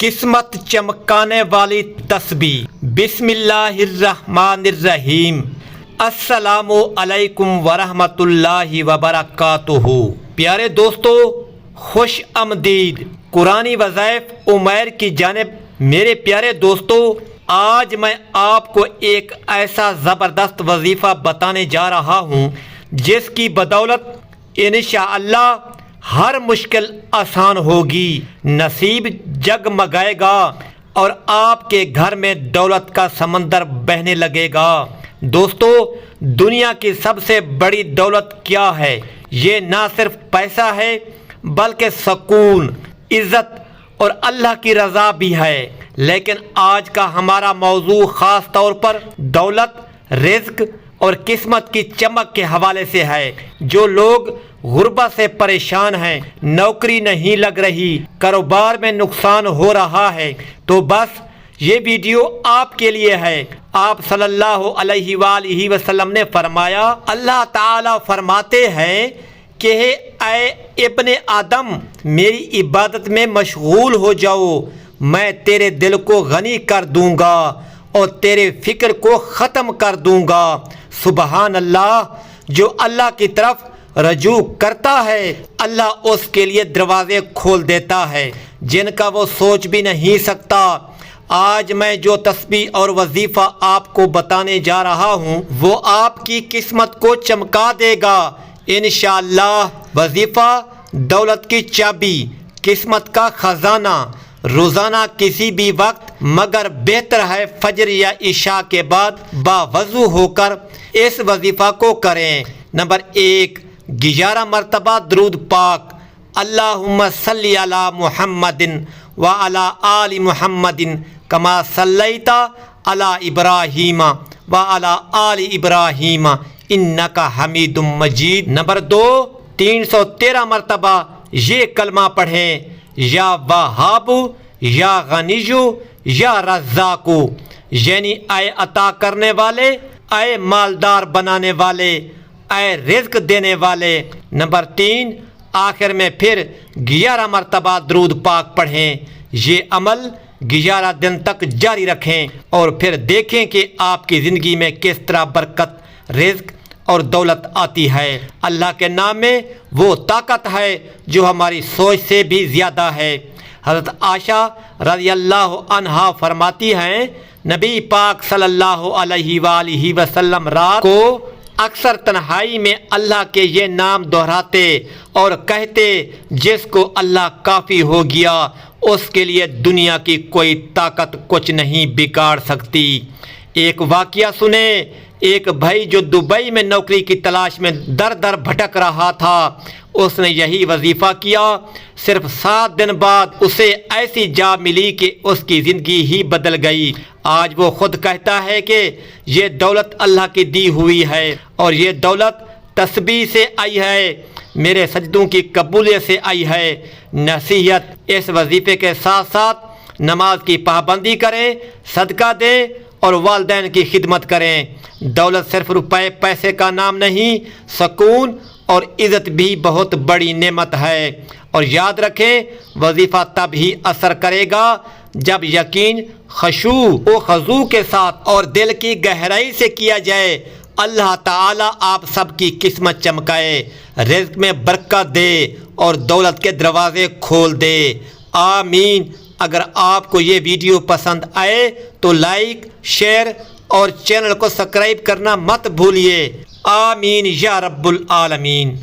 قسمت چمکانے والی تسبیح۔ بسم اللہ الرحمن الرحیم۔ السلام علیکم ورحمۃ اللہ وبرکاتہ۔ پیارے دوستو، خوش آمدید قرآنی وظائف عمیر کی جانب۔ میرے پیارے دوستو، آج میں آپ کو ایک ایسا زبردست وظیفہ بتانے جا رہا ہوں جس کی بدولت انشاءاللہ ہر مشکل آسان ہوگی، نصیب جگمگائے گا اور آپ کے گھر میں دولت کا سمندر بہنے لگے گا۔ دوستو، دنیا کی سب سے بڑی دولت کیا ہے؟ یہ نہ صرف پیسہ ہے بلکہ سکون، عزت اور اللہ کی رضا بھی ہے۔ لیکن آج کا ہمارا موضوع خاص طور پر دولت، رزق اور قسمت کی چمک کے حوالے سے ہے۔ جو لوگ غربت سے پریشان ہیں، نوکری نہیں لگ رہی، کاروبار میں نقصان ہو رہا ہے، تو بس یہ ویڈیو آپ کے لیے ہے۔ آپ صلی اللہ علیہ وآلہ وسلم نے فرمایا، اللہ تعالیٰ فرماتے ہیں کہ اے ابن آدم، میری عبادت میں مشغول ہو جاؤ، میں تیرے دل کو غنی کر دوں گا اور تیرے فکر کو ختم کر دوں گا۔ سبحان اللہ! جو اللہ کی طرف رجوع کرتا ہے، اللہ اس کے لیے دروازے کھول دیتا ہے جن کا وہ سوچ بھی نہیں سکتا۔ آج میں جو تسبیح اور وظیفہ آپ کو بتانے جا رہا ہوں وہ آپ کی قسمت کو چمکا دے گا انشاءاللہ۔ وظیفہ دولت کی چابی، قسمت کا خزانہ۔ روزانہ کسی بھی وقت، مگر بہتر ہے فجر یا عشاء کے بعد باوضو ہو کر اس وظیفہ کو کریں۔ نمبر 1، 11 مرتبہ درود پاک۔ اللہم صلی علی محمد وعلی آل محمد کما صلیت علی ابراہیم وعلی آل ابراہیم انک حمید مجید۔ نمبر 2، 313 مرتبہ یہ کلمہ پڑھیں، یا وہاب، یا غنیجو، یا رزاقو، یعنی اے عطا کرنے والے، اے مالدار بنانے والے، اے رزق دینے والے۔ نمبر 3، آخر میں پھر 11 مرتبہ درود پاک پڑھیں۔ یہ عمل 11 دن تک جاری رکھیں اور پھر دیکھیں کہ آپ کی زندگی میں کس طرح برکت، رزق اور دولت آتی ہے۔ اللہ کے نام میں وہ طاقت ہے جو ہماری سوچ سے بھی زیادہ ہے۔ حضرت عائشہ رضی اللہ عنہا فرماتی ہیں، نبی پاک صلی اللہ علیہ وآلہ وسلم رات کو اکثر تنہائی میں اللہ کے یہ نام دہراتے اور کہتے، جس کو اللہ کافی ہو گیا اس کے لیے دنیا کی کوئی طاقت کچھ نہیں بگاڑ سکتی۔ ایک واقعہ سنیں۔ ایک بھائی جو دبئی میں نوکری کی تلاش میں در در بھٹک رہا تھا، اس نے یہی وظیفہ کیا۔ صرف 7 دن بعد اسے ایسی جاب ملی کہ اس کی زندگی ہی بدل گئی۔ آج وہ خود کہتا ہے کہ یہ دولت اللہ کی دی ہوئی ہے اور یہ دولت تسبیح سے آئی ہے، میرے سجدوں کی قبولیت سے آئی ہے۔ نصیحت، اس وظیفے کے ساتھ ساتھ نماز کی پابندی کریں، صدقہ دیں اور والدین کی خدمت کریں۔ دولت صرف روپے پیسے کا نام نہیں، سکون اور عزت بھی بہت بڑی نعمت ہے۔ اور یاد رکھیں، وظیفہ تب ہی اثر کرے گا جب یقین، خشوع و خضوع کے ساتھ اور دل کی گہرائی سے کیا جائے۔ اللہ تعالیٰ آپ سب کی قسمت چمکائے، رزق میں برکت دے اور دولت کے دروازے کھول دے۔ آمین۔ اگر آپ کو یہ ویڈیو پسند آئے تو لائک، شیئر اور چینل کو سبسکرائب کرنا مت بھولیے۔ آمین یا رب العالمین۔